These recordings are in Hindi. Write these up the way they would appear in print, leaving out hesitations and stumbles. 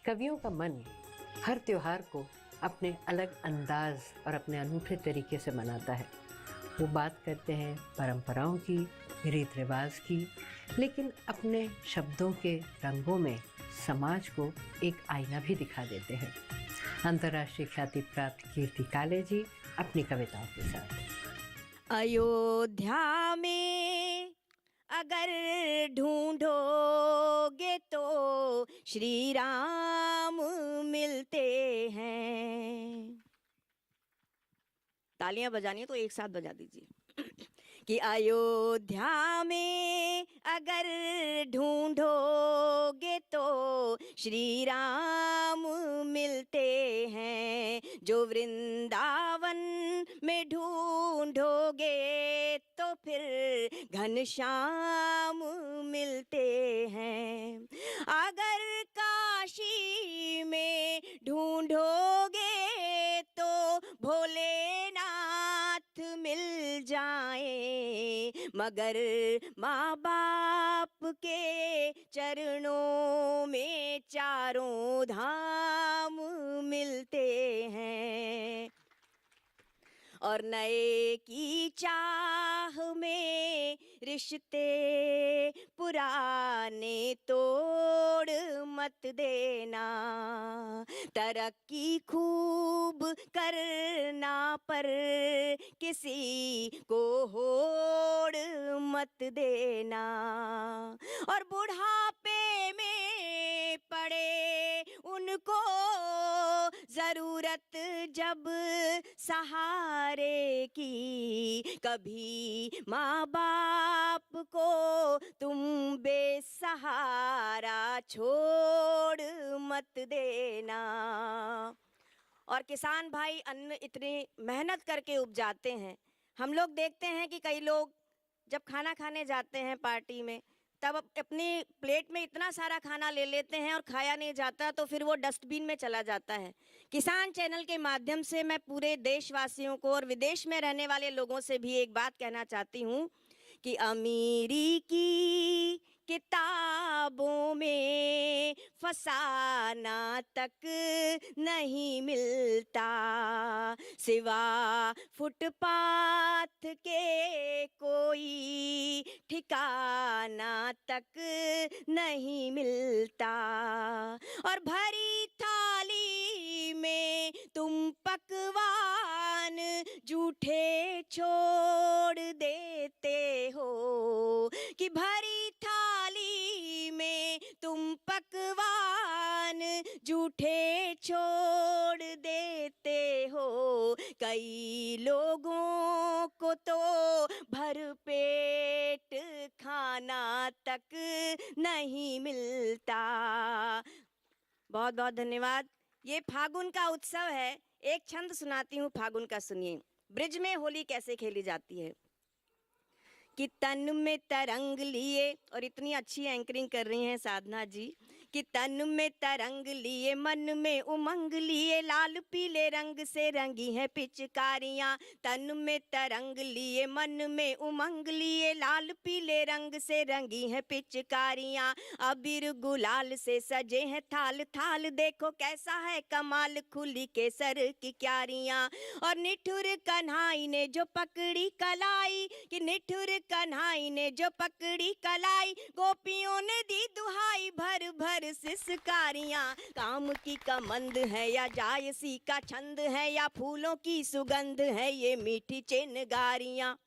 कवियों का मन हर त्योहार को अपने अलग अंदाज और अपने अनूठे तरीके से मनाता है। वो बात करते हैं परंपराओं की, रीत रिवाज की, लेकिन अपने शब्दों के रंगों में समाज को एक आईना भी दिखा देते हैं। अंतर्राष्ट्रीय ख्याति प्राप्त कीर्ति काले जी अपनी कविताओं के साथ। अयोध्या में अगर ढूंढोगे तो श्री राम मिलते हैं। तालियां बजानी है तो एक साथ बजा दीजिए कि अयोध्या में अगर ढूंढोगे तो श्री राम मिलते हैं। जो वृंदावन में ढूंढोगे तो फिर घनश्याम मिलते हैं। अगर काशी में ढूंढोगे तो भोलेनाथ मिल जाए, मगर माँ बाप के चरणों में चारों धाम मिलते हैं। और नए की चाह में रिश्ते पुराने तोड़ मत देना। तरक्की खूब करना पर किसी को होड़ मत देना। और बुढ़ापे में पड़े उनको जरूरत जब सहारे की, कभी माँ बाप को तुम बेसहारा छोड़ मत देना। और किसान भाई अन्न इतनी मेहनत करके उपजाते हैं। हम लोग देखते हैं कि कई लोग जब खाना खाने जाते हैं पार्टी में, तब अपनी प्लेट में इतना सारा खाना ले लेते हैं और खाया नहीं जाता तो फिर वो डस्टबिन में चला जाता है। किसान चैनल के माध्यम से मैं पूरे देशवासियों को और विदेश में रहने वाले लोगों से भी एक बात कहना चाहती हूँ कि अमीरी की किताबों में फसाना तक नहीं मिलता, सिवा फुटपाथ के कोई ठिकाना तक नहीं मिलता। और भरी थाली में तुम पकवान जूठे छोड़ देते हो, कि भरी थाली में तुम पकवान जूठे छोड़ देते हो। कई लोगों को तो भर पेट खाना तक नहीं मिलता। बहुत बहुत धन्यवाद। ये फागुन का उत्सव है। एक छंद सुनाती हूँ फागुन का, सुनिए। ब्रिज में होली कैसे खेली जाती है कि तन में तरंग लिए, और इतनी अच्छी एंकरिंग कर रही हैं साधना जी, कि तन में तरंग लिए मन में उमंग लिए, लाल पीले रंग से रंगी हैं पिचकारियाँ। तन में तरंग लिए मन में उमंग लिए, लाल पीले रंग से रंगी हैं पिचकारियाँ। अबीर गुलाल से सजे हैं थाल थाल, देखो कैसा है कमाल खुली केसर की क्यारियाँ। और निठुर कन्हाई ने जो पकड़ी कलाई, कि निठुर कन्हाई ने जो पकड़ी कलाई, गोपियों ने दी दुहाई भर भर सिसकारियाँ। काम की कमंद है या जायसी का छंद है, या फूलों की सुगंध है ये मीठी चिनगारियाँ।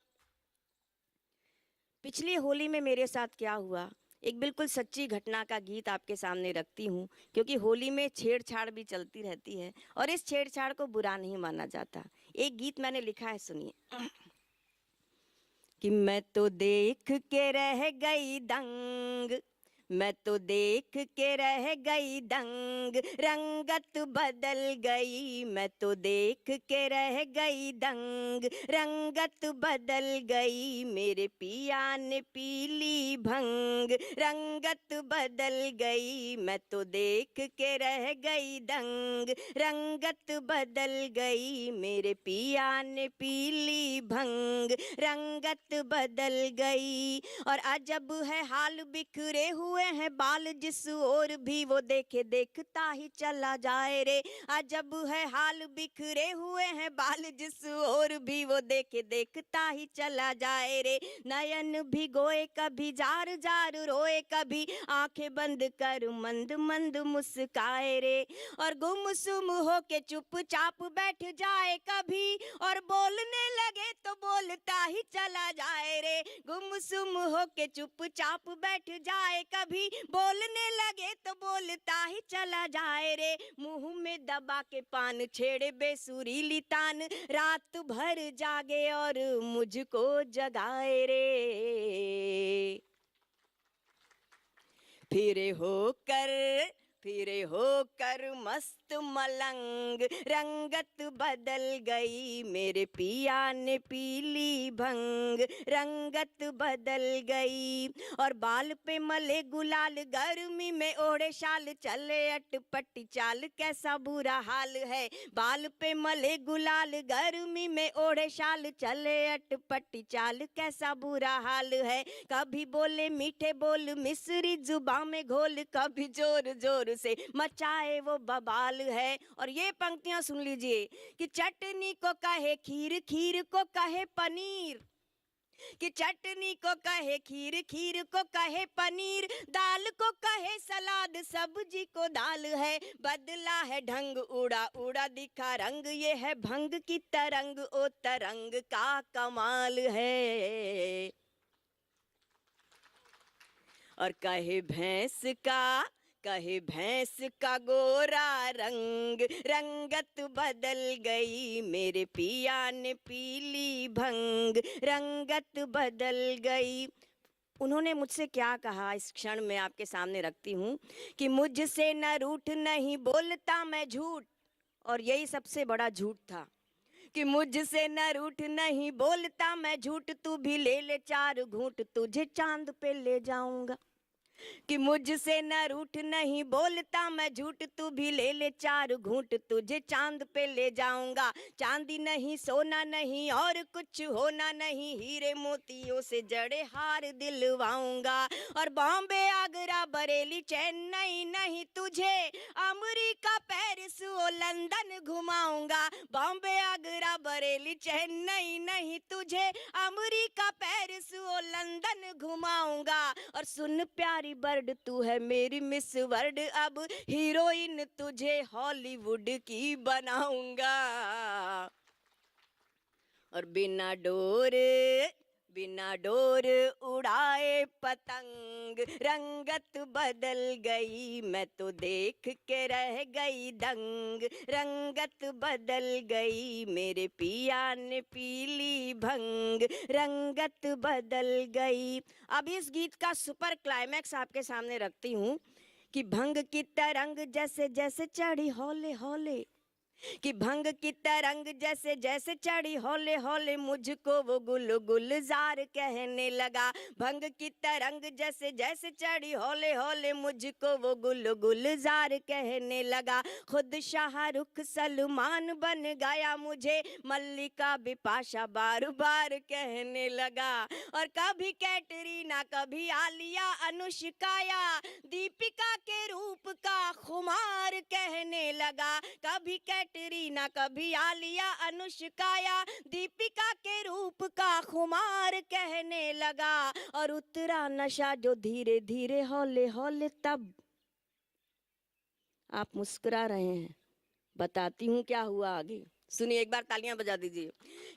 पिछली होली में मेरे साथ क्या हुआ, एक बिल्कुल सच्ची घटना का गीत आपके सामने रखती हूँ, क्योंकि होली में छेड़छाड़ भी चलती रहती है और इस छेड़छाड़ को बुरा नहीं माना जाता। एक गीत मैंने लिखा है, सुनिए। कि मैं तो देख के रह गई दंग, मैं तो देख के रह गई दंग, रंगत बदल गई। मैं तो देख के रह गई दंग, रंगत बदल गई। मेरे पिया ने पीली भंग, रंगत बदल गई। मैं तो देख के रह गई दंग, रंगत बदल गई। मेरे पिया ने पीली भंग, रंगत बदल गई। और अजब है हाल बिखरे हुए हुए हैं बाल जिस ओर भी वो देखे देखता ही चला जाए रे। अजब है हाल बिखरे हुए हैं बाल जिस ओर भी वो देखे देखता ही चला जाए रे। नयन भिगोए कभी जार जार रोए, कभी आंखें बंद कर मंद मंद मुस्काए रे। और गुमसुम हो के चुपचाप बैठ जाए कभी, और बोलने लगे तो बोलता ही चला जाए रे। गुमसुम हो के चुपचाप बैठ जाए कभी, बोलने लगे तो बोलता ही चला जाए रे। मुंह में दबा के पान छेड़े बेसुरीली तान, रात भर जागे और मुझको जगाए रे। फिरे होकर मस्त मलंग, रंगत बदल गई मेरे पिया ने पीली भंग, रंगत बदल गई। और बाल पे मले गुलाल गर्मी में ओढ़े शाल, चले अटपटी चाल कैसा बुरा हाल है। बाल पे मले गुलाल गर्मी में ओढ़े शाल, चले अटपटी चाल कैसा बुरा हाल है। कभी बोले मीठे बोल मिस्री जुबान में घोल, कभी जोर जोर से मचाए वो बवाल है। और ये पंक्तियां सुन लीजिए कि चटनी को कहे खीर, खीर को कहे पनीर, कि चटनी को कहे खीर, खीर को कहे पनीर, दाल को कहे सलाद, सब्जी को दाल है। बदला है ढंग उड़ा उड़ा दिखा रंग, ये है भंग की तरंग, ओ तरंग का कमाल है। और कहे भैंस का गोरा रंग, रंगत बदल गई मेरे पिया ने पीली भंग, रंगत बदल गई। उन्होंने मुझसे क्या कहा इस क्षण में आपके सामने रखती हूँ कि मुझसे न रूठ नहीं बोलता मैं झूठ। और यही सबसे बड़ा झूठ था कि मुझसे न रूठ नहीं बोलता मैं झूठ, तू भी ले ले 4 घूंट तुझे चांद पे ले जाऊंगा। कि मुझसे न रूठ नहीं बोलता मैं झूठ, तू भी ले ले 4 घूंट तुझे चांद पे ले जाऊंगा। चांदी नहीं सोना नहीं और कुछ होना नहीं, हीरे मोतियों से जड़े हार दिलवाऊंगा। और बॉम्बे आगरा बरेली चेन्नई नहीं, तुझे अमेरिका पेरिस ओ लंदन घुमाऊंगा। बॉम्बे आगरा बरेली चेन्नई नहीं, तुझे अमेरिका पेरिस ओ लंदन घुमाऊंगा। और सुन प्यारी बर्ड तू है मेरी मिस वर्ल्ड, अब हीरोइन तुझे हॉलीवुड की बनाऊंगा। और बिना डोर उड़ाए पतंग, रंगत बदल गई मैं तो देख के रह गई दंग, रंगत बदल गई मेरे पिया ने पीली भंग, रंगत बदल गई। अब इस गीत का सुपर क्लाइमैक्स आपके सामने रखती हूँ कि भंग की तरंग जैसे जैसे चढ़ी हौले हौले, कि भंग की तरंग जैसे जैसे चढ़ी हौले हौले, मुझको वो गुल गुलजार कहने लगा। भंग की तरंग जैसे जैसे चढ़ी हौले हौले, मुझको वो गुल गुलजार कहने लगा। खुद शाहरुख सलमान बन गया, मुझे मल्लिका बिपाशा बार बार कहने लगा। और कभी कैटरीना कभी आलिया अनुष्काया, दीपिका के रूप का खुमार कहने लगा। कभी कैटरीना कभी आलिया अनुष्काया, दीपिका के रूप का खुमार कहने लगा। और उतरा नशा जो धीरे धीरे हौले हौले, तब आप मुस्कुरा रहे हैं, बताती हूँ क्या हुआ आगे। सुनिए, एक बार तालियां बजा दीजिए।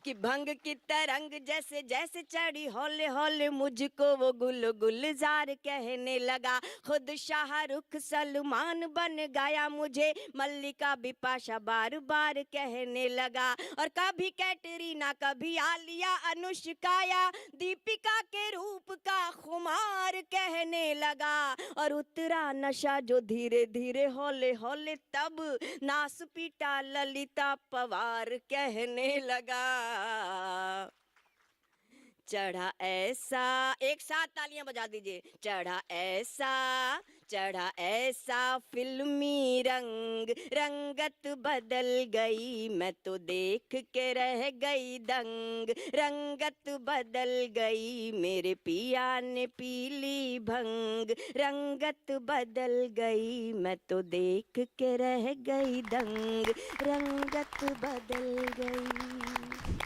कि भंग की तरंग जैसे जैसे चढ़ी हौले हौले, मुझको वो गुल गुलजार कहने लगा। खुद शाहरुख सलमान बन गया, मुझे मल्लिका बिपाशा बार बार कहने लगा। और कभी कैटरीना कभी आलिया अनुष्काया, दीपिका के रूप का खुमार कहने लगा। और उतरा नशा जो धीरे धीरे हौले हौले, तब नास पीटा ललिता पवार कहने लगा। चढ़ा ऐसा, एक साथ तालियां बजा दीजिए। चढ़ा चढ़ा ऐसा फिल्मी रंग, रंगत बदल गई, मैं तो देख के रह गई दंग, रंगत बदल गई, मेरे पिया ने पीली भंग, रंगत बदल गई, मैं तो देख के रह गई दंग, रंगत बदल गई।